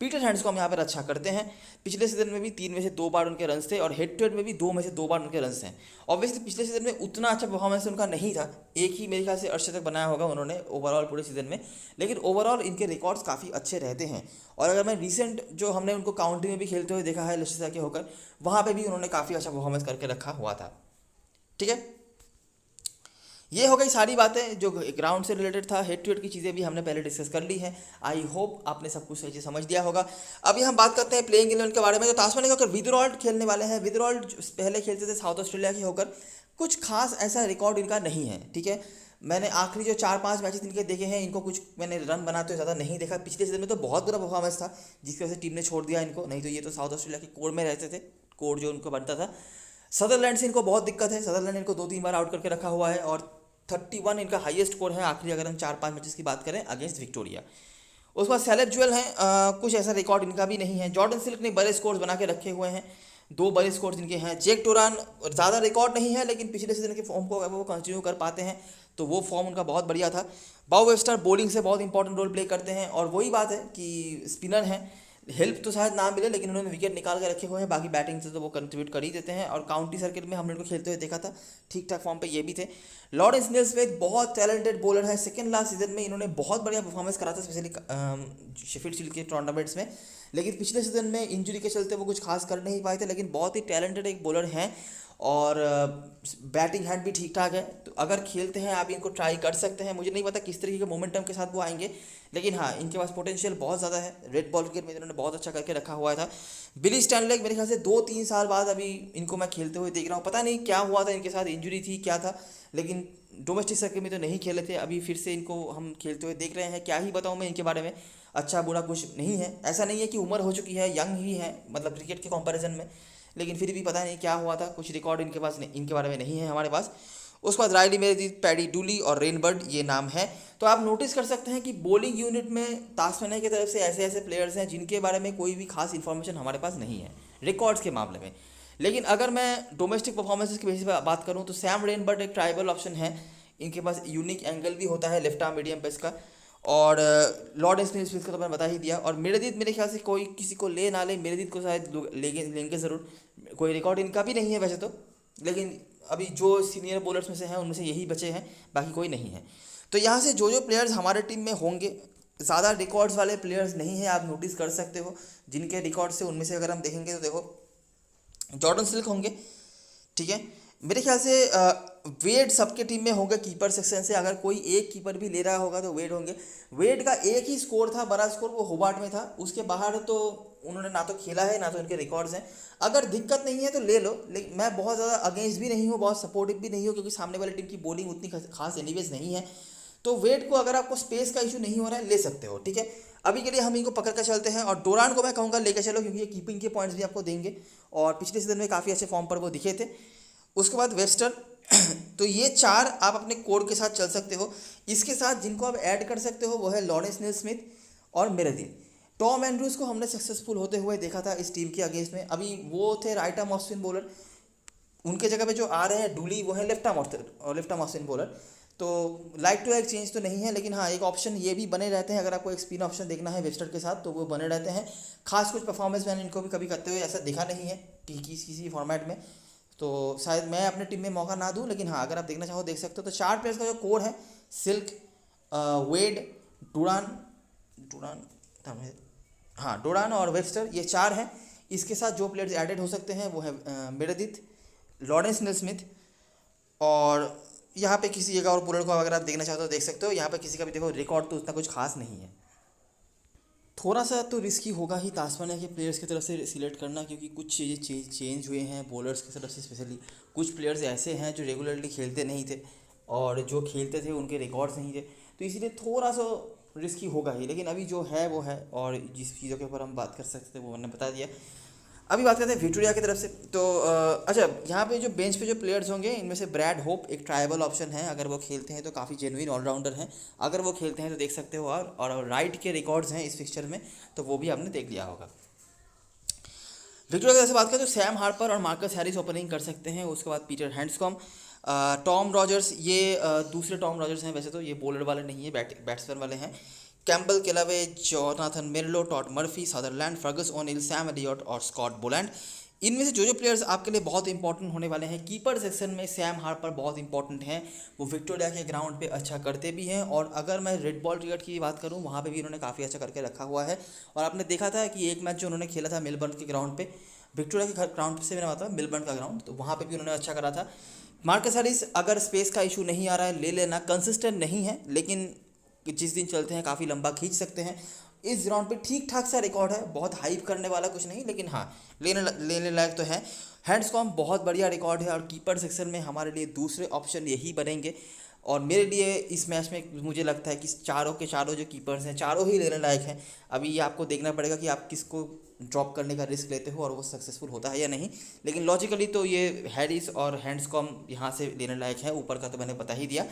पीटर हैंड्स को हम यहाँ पर अच्छा करते हैं। पिछले सीजन में भी 3 में से 2 बार उनके रन थे, और हेड टू हेड में भी 2 में से 2 बार उनके रन हैं। ऑब्वियसली पिछले सीजन में उतना अच्छा परफॉर्मेंस उनका नहीं था, एक ही मेरे ख्याल से अर्धशतक बनाया होगा उन्होंने ओवरऑल पूरे सीजन में, लेकिन ओवरऑल इनके रिकॉर्ड्स काफ़ी अच्छे रहते हैं। और अगर मैं रिसेंट जो हमने उनको काउंटी में भी खेलते हुए देखा है लेस्टर के होकर, वहाँ पर भी उन्होंने काफ़ी अच्छा परफॉर्मेंस करके रखा हुआ था, ठीक है। ये हो गई सारी बातें जो ग्राउंड से रिलेटेड था। हेड टू हेड की चीज़ें भी हमने पहले डिस्कस कर ली हैं। आई होप आपने सब कुछ सही से समझ लिया होगा। अभी हम बात करते हैं प्लेइंग 11 के बारे में। तो तास्मानिया के होकर विदरॉल्ड खेलने वाले हैं। विदरॉल्ड पहले खेलते थे साउथ ऑस्ट्रेलिया के होकर, कुछ खास ऐसा रिकॉर्ड इनका नहीं है, ठीक है। मैंने आखिरी जो 4-5 मैचेस इनके देखे हैं, इनको कुछ मैंने रन बनाते हुए ज़्यादा नहीं देखा। पिछले सीजन में तो बहुत बुरा परफॉर्मेंस था जिसकी वजह से टीम ने छोड़ दिया इनको, नहीं तो ये तो साउथ ऑस्ट्रेलिया के कोर में रहते थे, कोर जो उनको बनता था। सदरलैंड से इनको बहुत दिक्कत है, सदरलैंड इनको 2-3 बार आउट करके रखा हुआ है, और 31 इनका हाईएस्ट स्कोर है आखिरी, अगर हम 4-5 मैचेस की बात करें अगेंस्ट विक्टोरिया। उसके बाद सेलेब ज्वेल हैं, कुछ ऐसा रिकॉर्ड इनका भी नहीं है। जॉर्डन सिल्क ने बड़े स्कोर्स बना के रखे हुए हैं, 2 बड़े स्कोर्स इनके हैं। जैक टोरान ज़्यादा रिकॉर्ड नहीं है, लेकिन पिछले सीजन के फॉर्म को अगर वो कंटिन्यू कर पाते हैं तो वो फॉर्म उनका बहुत बढ़िया था। बाउ वेबस्टर बॉलिंग से बहुत इंपॉर्टेंट रोल प्ले करते हैं, और वही बात है कि स्पिनर हैं, हेल्प तो शायद ना मिले लेकिन उन्होंने विकेट निकाल के रखे हुए हैं। बाकी बैटिंग से तो वो कंट्रीब्यूट कर ही देते हैं, और काउंटी सर्किट में हमने उनको खेलते हुए देखा था, ठीक ठाक फॉर्म पे ये भी थे। लॉरेंस नील्सवेथ बहुत टैलेंटेड बॉलर है। सेकंड लास्ट सीजन में इन्होंने बहुत बढ़िया परफॉर्मेंस करा था, स्पेशली शेफील्ड शील्ड के टूर्नामेंट्स में, लेकिन पिछले सीजन में इंजरी के चलते वो कुछ खास कर नहीं पाए थे। लेकिन बहुत ही टैलेंटेड एक बॉलर हैं, और बैटिंग हैंड भी ठीक ठाक है। तो अगर खेलते हैं आप इनको ट्राई कर सकते हैं। मुझे नहीं पता किस तरीके के मोमेंटम के साथ वो आएंगे, लेकिन हाँ इनके पास पोटेंशियल बहुत ज़्यादा है। रेड बॉल क्रिकेट में इन्होंने बहुत अच्छा करके रखा हुआ था। बिली स्टैनलेक मेरे ख्याल से 2-3 साल बाद अभी इनको मैं खेलते हुए देख रहा हूँ, पता नहीं क्या हुआ था इनके साथ, इंजरी थी क्या था, लेकिन डोमेस्टिक सर्किट में तो नहीं खेले थे। अभी फिर से इनको हम खेलते हुए देख रहे हैं। क्या ही बताऊँ मैं इनके बारे में, अच्छा बुरा कुछ नहीं है। ऐसा नहीं है कि उम्र हो चुकी है, यंग ही है मतलब क्रिकेट के कंपैरिजन में, लेकिन फिर भी पता नहीं क्या हुआ था, कुछ रिकॉर्ड इनके पास नहीं, इनके बारे में नहीं है हमारे पास। उसके बाद राइली मेरेदिथ, पैडी डूली और रेनबर्ड ये नाम है। तो आप नोटिस कर सकते हैं कि बॉलिंग यूनिट में तास्मानिया की तरफ से ऐसे ऐसे प्लेयर्स हैं जिनके बारे में कोई भी खास इन्फॉर्मेशन हमारे पास नहीं है रिकॉर्ड्स के मामले में। लेकिन अगर मैं डोमेस्टिक परफॉर्मेंसेस के बेसिस पर बात करूँ तो सैम रेनबर्ड एक ट्राइबल ऑप्शन है। इनके पास यूनिक एंगल भी होता है लेफ्ट आर्म मीडियम पेस का, और लॉर्ड स्मिथ का तो मैंने बता ही दिया। और मेरेदीथ मेरे ख्याल से कोई किसी को ले ना ले, मेरेदीथ को शायद लेंगे लेंगे ज़रूर। कोई रिकॉर्ड इनका भी नहीं है वैसे तो, लेकिन अभी जो सीनियर बॉलर्स में से हैं उनमें से यही बचे हैं, बाकी कोई नहीं है। तो यहाँ से जो जो प्लेयर्स हमारे टीम में होंगे, ज़्यादा रिकॉर्ड्स वाले प्लेयर्स नहीं हैं, आप नोटिस कर सकते हो जिनके रिकॉर्ड से। उनमें से अगर हम देखेंगे तो देखो जॉर्डन सिल्क होंगे, ठीक है। मेरे ख्याल से वेड सबके टीम में होंगे कीपर सेक्शन से। अगर कोई एक कीपर भी ले रहा होगा तो वेड होंगे। वेड का एक ही स्कोर था, बड़ा स्कोर, वो होबार्ट में था। उसके बाहर तो उन्होंने ना तो खेला है ना तो उनके रिकॉर्ड्स हैं। अगर दिक्कत नहीं है तो ले लो, लेकिन मैं बहुत ज़्यादा अगेंस्ट भी नहीं हूँ, बहुत सपोर्टिव भी नहीं हूँ, क्योंकि सामने वाली टीम की बॉलिंग उतनी खास एनीवेज नहीं है। तो वेट को अगर आपको स्पेस का इशू नहीं हो रहा है ले सकते हो, ठीक है। अभी के लिए हम इनको पकड़ कर चलते हैं। और डोरान को मैं कहूँगा लेकर चलो, क्योंकि ये कीपिंग के पॉइंट्स भी आपको देंगे और पिछले सीजन में काफ़ी अच्छे फॉर्म पर वो दिखे थे। उसके बाद वेस्टर्न तो ये चार आप अपने कोड के साथ चल सकते हो। इसके साथ जिनको आप ऐड कर सकते हो वो है लॉरेंस नील स्मिथ और मेरेदीथ। टॉम एंड्रूज को हमने सक्सेसफुल होते हुए देखा था इस टीम के अगेंस्ट में। अभी वो थे right arm off spin bowler, उनके जगह पे जो आ रहे हैं डूली, वो है left arm off spin bowler. तो लाइक टू लाइक चेंज तो नहीं है, लेकिन हाँ एक ऑप्शन ये भी बने रहते हैं। अगर आपको एक स्पिन ऑप्शन देखना है वेस्टर के साथ तो वो बने रहते हैं। खास कुछ परफॉर्मेंस मैंने इनको भी कभी करते हुए ऐसा दिखा नहीं है कि किसी फॉर्मेट में, तो शायद मैं अपने टीम में मौका ना दूं। लेकिन हाँ अगर आप देखना चाहो देख सकते हो। तो चार प्लेयर्स का जो कोर है, सिल्क, वेड, डुरान डुरान हाँ डुरान और वेस्टर, ये चार हैं। इसके साथ जो प्लेयर्स एडेड हो सकते हैं वो है मेरेदीथ, लॉरेंस नील स्मिथ, और यहाँ पे किसी एक और बॉलर को अगर आप देखना चाहते हो देख सकते हो। यहाँ पे किसी का भी देखो रिकॉर्ड तो उतना कुछ खास नहीं है। थोड़ा सा तो रिस्की होगा ही तास्मानिया के प्लेयर्स की तरफ से सिलेक्ट करना, क्योंकि कुछ चीज़ें चेंज हुए हैं बॉलर्स की तरफ से। स्पेशली कुछ प्लेयर्स ऐसे हैं जो रेगुलरली खेलते नहीं थे, और जो खेलते थे उनके रिकॉर्ड्स नहीं थे, तो इसीलिए थोड़ा सा रिस्की होगा ही। लेकिन अभी जो है वो है, और जिस चीज़ों के ऊपर हम बात कर सकते थे वो मैंने बता दिया। अभी बात करते हैं विक्टोरिया की तरफ से। तो अच्छा, यहाँ पे जो बेंच पे जो प्लेयर्स होंगे इनमें से ब्रैड होप एक ट्रायबल ऑप्शन है। अगर वो खेलते हैं तो काफ़ी जेन्युइन ऑलराउंडर हैं, अगर वो खेलते हैं तो देख सकते हो। और राइट के रिकॉर्ड्स हैं इस फिक्चर में, तो वो भी आपने देख लिया होगा। विक्टोरिया की तरफ से बात करें तो सैम हार्पर और मार्कस हैरिस ओपनिंग कर सकते हैं। उसके बाद पीटर हैंड्सकॉम, टॉम रॉजर्स, ये दूसरे टॉम रॉजर्स हैं वैसे तो, ये बॉलर वाले नहीं है, बैट्समैन वाले हैं। Campbell Kellaway, Jonathan Merlo, Todd Murphy, Sutherland, Fergus O'Neill, Sam Elliott और स्कॉट बोलैंड। इनमें से जो प्लेयर्स आपके लिए बहुत इंपॉर्टेंट होने वाले हैं, कीपर सेक्शन में सैम हार्पर बहुत इंपॉर्टेंट हैं। वो विक्टोरिया के ग्राउंड पे अच्छा करते भी हैं, और अगर मैं रेड बॉल क्रिकेट की बात करूं वहाँ पे भी उन्होंने काफ़ी अच्छा करके रखा हुआ है। और आपने देखा था कि एक मैच जो उन्होंने खेला था मेलबर्न के ग्राउंड पे, विक्टोरिया के ग्राउंड से मैंने बताया मेलबर्न का ग्राउंड, तो वहाँ पर भी उन्होंने अच्छा करा था। मार्कस हैरिस, अगर स्पेस का इशू नहीं आ रहा है ले लेना, कंसिस्टेंट नहीं है लेकिन जिस दिन चलते हैं काफ़ी लंबा खींच सकते हैं। इस ग्राउंड पे ठीक ठाक सा रिकॉर्ड है, बहुत हाइप करने वाला कुछ नहीं, लेकिन हाँ लेने लायक तो है। हैंड्सकॉम बहुत बढ़िया रिकॉर्ड है, और कीपर सेक्शन में हमारे लिए दूसरे ऑप्शन यही बनेंगे। और मेरे लिए इस मैच में मुझे लगता है कि चारों के चारों जो कीपर्स हैं चारों ही लेने लायक हैं। अभी ये आपको देखना पड़ेगा कि आप किसको ड्रॉप करने का रिस्क लेते हो और वो सक्सेसफुल होता है या नहीं। लेकिन लॉजिकली तो ये हैरिस और हैंड्सकॉम यहाँ से लेने लायक है, ऊपर का तो मैंने बता ही दिया।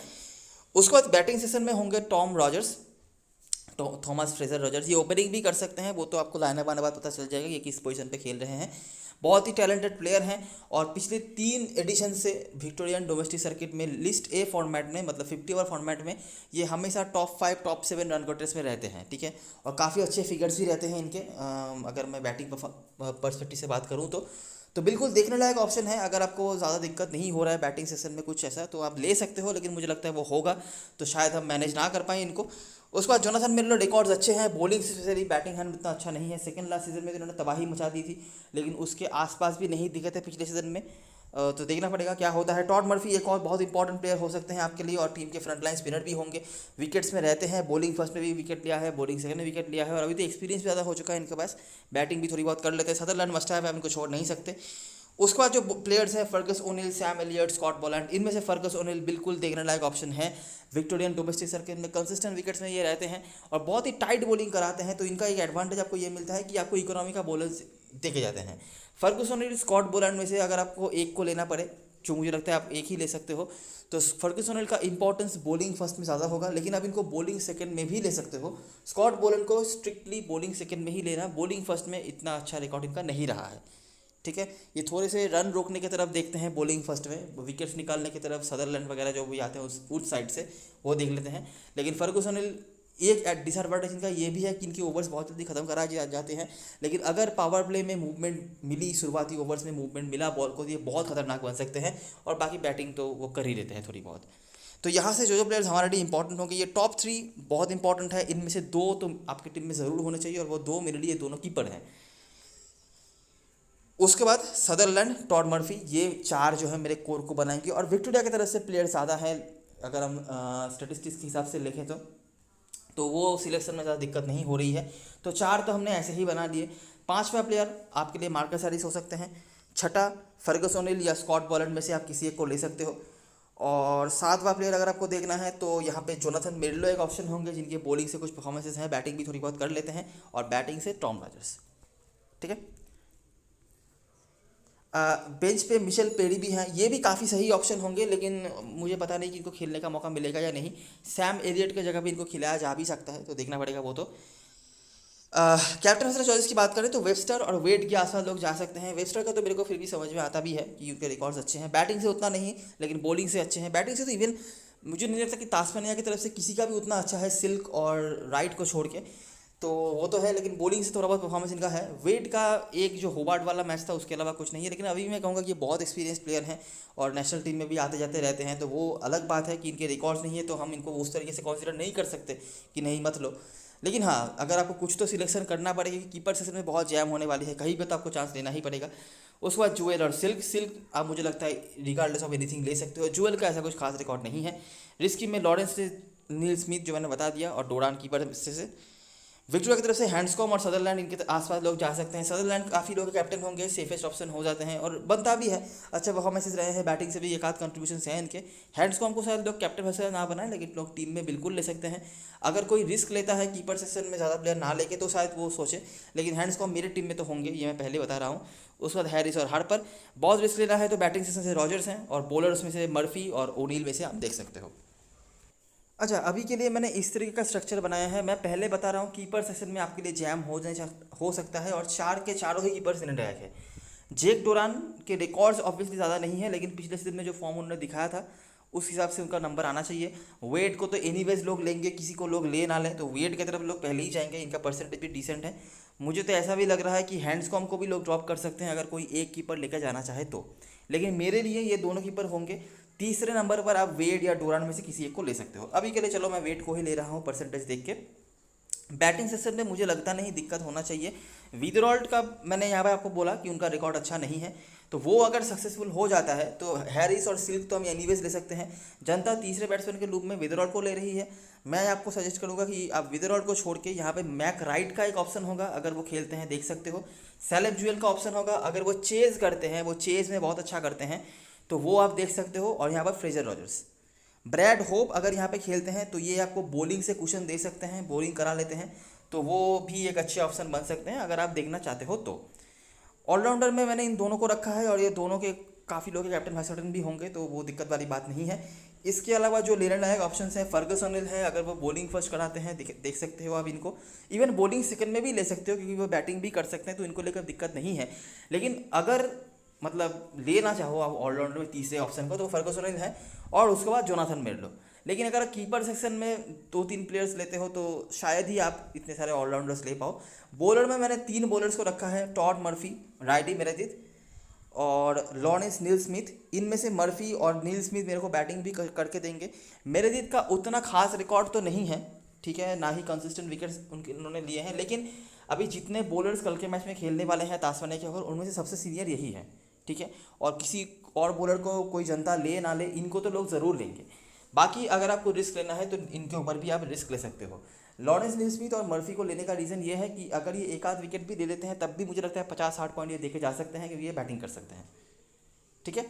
उसके बाद बैटिंग सेशन में होंगे Tom Rogers, Thomas Fraser Rogers, ये ओपनिंग भी कर सकते हैं, वो तो आपको लाइनअप आने बाद पता चल जाएगा ये किस पोजीशन पे खेल रहे हैं। बहुत ही टैलेंटेड प्लेयर हैं, और पिछले 3 एडिशन से विक्टोरियन डोमेस्टिक सर्किट में लिस्ट ए फॉर्मेट में, मतलब 50 ओवर फॉर्मेट में, ये हमेशा टॉप 5 टॉप 7 रन कटर्स में रहते हैं, ठीक है। और काफ़ी अच्छे फिगर्स भी रहते हैं इनके। अगर मैं बैटिंग पर्सपेक्टिव से बात करूँ तो बिल्कुल देखने लायक ऑप्शन है। अगर आपको ज़्यादा दिक्कत नहीं हो रहा है बैटिंग सेशन में कुछ ऐसा, तो आप ले सकते हो, लेकिन मुझे लगता है वो होगा तो शायद हम मैनेज ना कर पाएँ इनको। उसके बाद जोनाथन मेरेलो, रिकॉर्ड्स अच्छे हैं बॉलिंग से, स्पेशली बैटिंग हैंड इतना अच्छा नहीं है। सेकंड लास्ट सीजन में तो उन्होंने तबाही मचा दी थी, लेकिन उसके आसपास भी नहीं दिखे थे पिछले सीजन में। तो देखना पड़ेगा क्या होता है। टॉड मर्फी एक और बहुत इंपॉर्टेंट प्लेयर हो सकते हैं आपके लिए, और टीम के फ्रंट लाइन स्पिनर भी होंगे, विकेट्स में रहते हैं। बॉलिंग फर्स्ट में भी विकेट लिया है, बॉलिंग सेकंड में विकेट लिया है, और अभी तो एक्सपीरियंस भी ज़्यादा हो चुका है इनके पास, बैटिंग भी थोड़ी बहुत कर लेते हैं। सदरलैंड मस्ट हैव है, इनको छोड़ नहीं सकते। उसके बाद जो प्लेयर्स हैं Fergus O'Neill, Sam Elliott, Scott Boland, इनमें से फर्गस ओनिल बिल्कुल देखने लायक ऑप्शन है। विक्टोरियन डोमेस्टिक सर्किट में कंसिस्टेंट विकेट्स में ये रहते हैं, और बहुत ही टाइट बॉलिंग कराते हैं, तो इनका एक एडवांटेज आपको ये मिलता है कि आपको इकोनॉमी का बॉलर्स देखे जाते हैं। फर्गस ओनिल, स्कॉट बोलैंड में से अगर आपको एक को लेना पड़े, जो मुझे लगता है आप एक ही ले सकते हो, तो फर्गस ओनिल का इंपॉर्टेंस बॉलिंग फर्स्ट में ज़्यादा होगा, लेकिन आप इनको बॉलिंग सेकंड में भी ले सकते हो। स्कॉट बोलैंड को स्ट्रिक्टली बॉलिंग सेकंड में ही लेना, बॉलिंग फर्स्ट में इतना अच्छा रिकॉर्ड इनका नहीं रहा है, ठीक है। ये थोड़े से रन रोकने की तरफ देखते हैं बॉलिंग फर्स्ट में, विकेट्स निकालने की तरफ सदरलैंड वगैरह जो भी आते हैं उस साइड से वो देख लेते हैं। लेकिन फर्गस ओनिल एक डिसएडवांटेज इनका ये भी है कि इनके ओवर्स बहुत जल्दी खत्म करा जाते हैं, लेकिन अगर पावर प्ले में मूवमेंट मिली, शुरुआती ओवर्स में मूवमेंट मिला बॉल को, तो ये बहुत खतरनाक बन सकते हैं। और बाकी बैटिंग तो वो कर ही लेते हैं थोड़ी बहुत। तो यहाँ से जो प्लेयर्स हमारे लिए इंपॉर्टेंट होंगे, ये टॉप 3 बहुत इंपॉर्टेंट है। इनमें से 2 तो आपकी टीम में ज़रूर होने चाहिए, और वो 2 मेरे लिए दोनों कीपर हैं। उसके बाद सदरलैंड, टॉड मर्फी, ये 4 जो है मेरे कोर को बनाएंगे। और विक्टोरिया की तरफ से प्लेयर ज़्यादा हैं, अगर हम स्टेटिस्टिक्स के हिसाब से लिखें तो वो सिलेक्शन में ज़्यादा दिक्कत नहीं हो रही है। तो 4 तो हमने ऐसे ही बना लिए। 5वां प्लेयर आपके लिए मार्कस हैरिस हो सकते हैं। छठा फर्गस ओनिल या स्कॉट बॉलैंड में से आप किसी एक को ले सकते हो। और 7वां प्लेयर अगर आपको देखना है तो यहाँ पे जोनाथन मेडलो एक ऑप्शन होंगे, जिनके बॉलिंग से कुछ परफॉर्मेंसेस हैं, बैटिंग भी थोड़ी बहुत कर लेते हैं। और बैटिंग से टॉम रॉजर्स। ठीक है। बेंच पे मिशेल पेरी भी हैं, ये भी काफ़ी सही ऑप्शन होंगे, लेकिन मुझे पता नहीं कि इनको खेलने का मौका मिलेगा या नहीं। सैम एलियट की जगह भी इनको खिलाया जा भी सकता है, तो देखना पड़ेगा वो तो। कैप्टन चॉइस की बात करें तो वेबस्टर और वेड के आसपास लोग जा सकते हैं। वेबस्टर का तो मेरे को फिर भी समझ में आता भी है कि उनके रिकॉर्ड्स अच्छे हैं, बैटिंग से उतना नहीं, लेकिन बॉलिंग से अच्छे हैं। बैटिंग से तो इवन मुझे नहीं लगता कि तास्मानिया की तरफ से किसी का भी उतना अच्छा है, सिल्क और राइट को छोड़ के, तो वो तो है, लेकिन बॉलिंग से थोड़ा बहुत परफॉर्मेंस इनका है। वेट का एक जो होबार्ट वाला मैच था उसके अलावा कुछ नहीं है, लेकिन अभी मैं कहूँगा कि ये बहुत एक्सपीरियंस प्लेयर हैं और नेशनल टीम में भी आते जाते रहते हैं, तो वो अलग बात है कि इनके रिकॉर्ड्स नहीं है, तो हम इनको उस तरीके से कंसिडर नहीं कर सकते कि नहीं मत लो। लेकिन हाँ, अगर आपको कुछ तो सिलेक्शन करना पड़ेगा कि कीपर सेशन में बहुत जैम होने वाली है, कहीं पे तो आपको चांस लेना ही पड़ेगा। उसके बाद जुएल और सिल्क। सिल्क आप मुझे लगता है रिगार्डलेस ऑफ एनीथिंग ले सकते हो। जुएल का ऐसा कुछ खास रिकॉर्ड नहीं है। रिस्की में लॉरेंस नील स्मिथ जो मैंने बता दिया, और डोरान कीपर से। विक्टोरिया की तरफ से हैंड्सकॉम और सदरलैंड, इनके आसपास लोग जा सकते हैं। सदरलैंड काफ़ी लोग कैप्टन होंगे, सेफेस्ट ऑप्शन हो जाते हैं और बनता भी है, अच्छे परफॉर्मेंसेज रहे हैं, बैटिंग से भी एक आध कंट्रीब्यूशन हैं इनके। हैंड्सकॉम को शायद लोग कैप्टन वैसे ना बनाए, लेकिन लोग टीम में बिल्कुल ले सकते हैं। अगर कोई रिस्क लेता है कीपर सेक्शन में ज़्यादा प्लेयर ना लेके, तो शायद वो सोचे, लेकिन हैंड्सकॉम मेरे टीम में तो होंगे, ये मैं पहले बता रहा हूँ। उसके बाद हैरिस और हार्पर। बहुत रिस्क लेना है तो बैटिंग सेक्शन से रॉजर्स हैं, और बॉलर्स में से मर्फी और ओनील में से आप देख सकते हो। अच्छा, अभी के लिए मैंने इस तरीके का स्ट्रक्चर बनाया है। मैं पहले बता रहा हूँ कीपर सेशन में आपके लिए जैम हो सकता है, और 4 के चारों ही कीपर्स निर्णायक है। जेक डोरान के रिकॉर्ड्स ऑब्वियसली ज़्यादा नहीं है, लेकिन पिछले सीजन में जो फॉर्म उन्होंने दिखाया था उस हिसाब से उनका नंबर आना चाहिए। वेट को तो एनीवेज लोग लेंगे, किसी को लोग ले ना लें, तो वेट की तरफ लोग पहले ही जाएंगे, इनका परसेंटेज भी डिसेंट है। मुझे तो ऐसा भी लग रहा है कि हैंड्सकॉम को भी लोग ड्रॉप कर सकते हैं अगर कोई एक कीपर लेकर जाना चाहे तो, लेकिन मेरे लिए ये दोनों कीपर होंगे। तीसरे नंबर पर आप वेड या डोरान में से किसी एक को ले सकते हो। अभी के लिए चलो मैं वेड को ही ले रहा हूँ परसेंटेज देख के। बैटिंग सेक्शन में मुझे लगता नहीं दिक्कत होना चाहिए। विदरॉल्ट का मैंने यहाँ पर आपको बोला कि उनका रिकॉर्ड अच्छा नहीं है, तो वो अगर सक्सेसफुल हो जाता है तो हैरिस और सिल्क तो हम एनीवेज ले सकते हैं। जनता तीसरे बैट्समैन के रूप में विदरॉल्ट को ले रही है। मैं आपको सजेस्ट करूंगा कि आप विदरॉल्ट को छोड़ के यहाँ पे मैक राइट का एक ऑप्शन होगा, अगर वो खेलते हैं देख सकते हो। सेलेब जुएल का ऑप्शन होगा, अगर वो चेज करते हैं, वो चेज में बहुत अच्छा करते हैं, तो वो आप देख सकते हो। और यहाँ पर फ्रेजर रॉजर्स, ब्रैड होप अगर यहाँ पे खेलते हैं तो ये आपको बॉलिंग से कुशन दे सकते हैं, बॉलिंग करा लेते हैं, तो वो भी एक अच्छे ऑप्शन बन सकते हैं अगर आप देखना चाहते हो तो। ऑलराउंडर में मैंने इन दोनों को रखा है, और ये दोनों के काफ़ी लोग के कैप्टन वाइस कैप्टन भी होंगे, तो वो दिक्कत वाली बात नहीं है। इसके अलावा जो लेने लायक ऑप्शन हैं, फर्गस ओनिल है, अगर वो बॉलिंग फर्स्ट कराते हैं देख सकते हो आप इनको। इवन बॉलिंग सेकंड में भी ले सकते हो, क्योंकि वो बैटिंग भी कर सकते हैं, तो इनको लेकर दिक्कत नहीं है। लेकिन अगर मतलब लेना चाहो आप ऑलराउंडर में तीसरे ऑप्शन को, तो फर्गस ओनिल है, और उसके बाद जोनाथन मेडलो। लेकिन अगर कीपर सेक्शन में 2-3 प्लेयर्स लेते हो तो शायद ही आप इतने सारे ऑलराउंडर्स ले पाओ। बॉलर में मैंने 3 बॉलर्स को रखा है, टॉड मर्फी, राइडी मेरेदिथ और लॉरेंस नील स्मिथ। इनमें से मर्फी और नील स्मिथ मेरे को बैटिंग भी करके देंगे। मेरेदिथ का उतना खास रिकॉर्ड तो नहीं है, ठीक है, ना ही कंसिस्टेंट विकेट्स उन्होंने लिए हैं, लेकिन अभी जितने बॉलर्स कल के मैच में खेलने वाले हैं तास्मानिया के ओवर, उनमें से सबसे सीनियर यही है, ठीक है। और किसी और बॉलर को कोई जनता ले ना ले, इनको तो लोग ज़रूर लेंगे। बाकी अगर आपको रिस्क लेना है तो इनके ऊपर भी आप रिस्क ले सकते हो। लॉरेंस नील स्मिथ और मर्फी को लेने का रीज़न ये है कि अगर ये एक आध विकेट भी ले लेते हैं तब भी मुझे लगता है 50-60 पॉइंट ये देखे जा सकते हैं कि ये बैटिंग कर सकते हैं, ठीक है।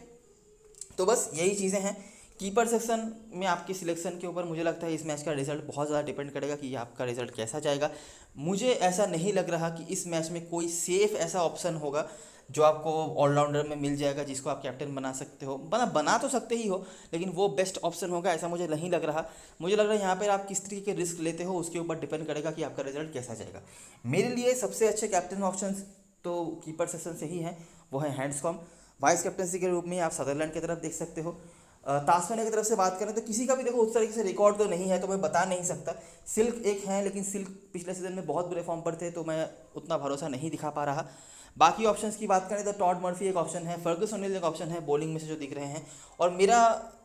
तो बस यही चीज़ें हैं। कीपर सेक्शन में आपके सिलेक्शन के ऊपर मुझे लगता है इस मैच का रिजल्ट बहुत ज़्यादा डिपेंड करेगा कि आपका रिजल्ट कैसा जाएगा। मुझे ऐसा नहीं लग रहा कि इस मैच में कोई सेफ ऐसा ऑप्शन होगा जो आपको ऑलराउंडर में मिल जाएगा, जिसको आप कैप्टन बना सकते हो। बना तो सकते ही हो, लेकिन वो बेस्ट ऑप्शन होगा ऐसा मुझे नहीं लग रहा। मुझे लग रहा है यहाँ पर आप किस तरीके के रिस्क लेते हो उसके ऊपर डिपेंड करेगा कि आपका रिजल्ट कैसा जाएगा। मेरे लिए सबसे अच्छे कैप्टन ऑप्शन तो कीपर सेक्शन से ही हैं, वो है हैंड्सकॉम। वाइस कैप्टनसी के रूप में आप सदरलैंड की तरफ देख सकते हो। तास्मानिया की तरफ से बात करें तो किसी का भी देखो उस तरीके से रिकॉर्ड तो नहीं है, तो मैं बता नहीं सकता। सिल्क एक है, लेकिन सिल्क पिछले सीजन में बहुत बुरे फॉर्म पर थे, तो मैं उतना भरोसा नहीं दिखा पा रहा। बाकी ऑप्शंस की बात करें तो टॉड मर्फी एक ऑप्शन है, फर्गस ओनिल एक ऑप्शन है बॉलिंग में से जो दिख रहे हैं। और मेरा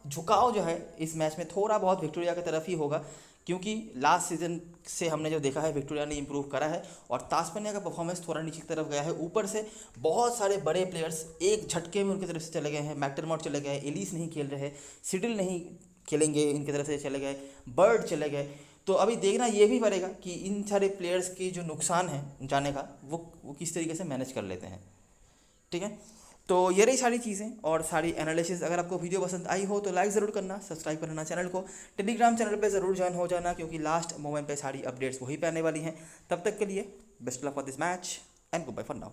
झुकाव जो है इस मैच में थोड़ा बहुत विक्टोरिया की तरफ ही होगा, क्योंकि लास्ट सीजन से हमने जो देखा है विक्टोरिया ने इंप्रूव करा है और तास्मानिया का परफॉर्मेंस थोड़ा नीचे की तरफ गया है। ऊपर से बहुत सारे बड़े प्लेयर्स एक झटके में उनकी तरफ से चले गए हैं। मैकडरमॉट चले गए, एलिस नहीं खेल रहे, सिडिल नहीं खेलेंगे, इनकी तरफ से चले गए, बर्ड चले गए। तो अभी देखना ये भी पड़ेगा कि इन सारे प्लेयर्स की जो नुकसान है जाने का वो किस तरीके से मैनेज कर लेते हैं। ठीक है, तो ये रही सारी चीज़ें और सारी एनालिसिस। अगर आपको वीडियो पसंद आई हो तो लाइक ज़रूर करना, सब्सक्राइब करना चैनल को, टेलीग्राम चैनल पे ज़रूर ज्वाइन हो जाना, क्योंकि लास्ट मोमेंट पे सारी अपडेट्स वहीं पे आने वाली हैं। तब तक के लिए best luck for this match and good bye for now.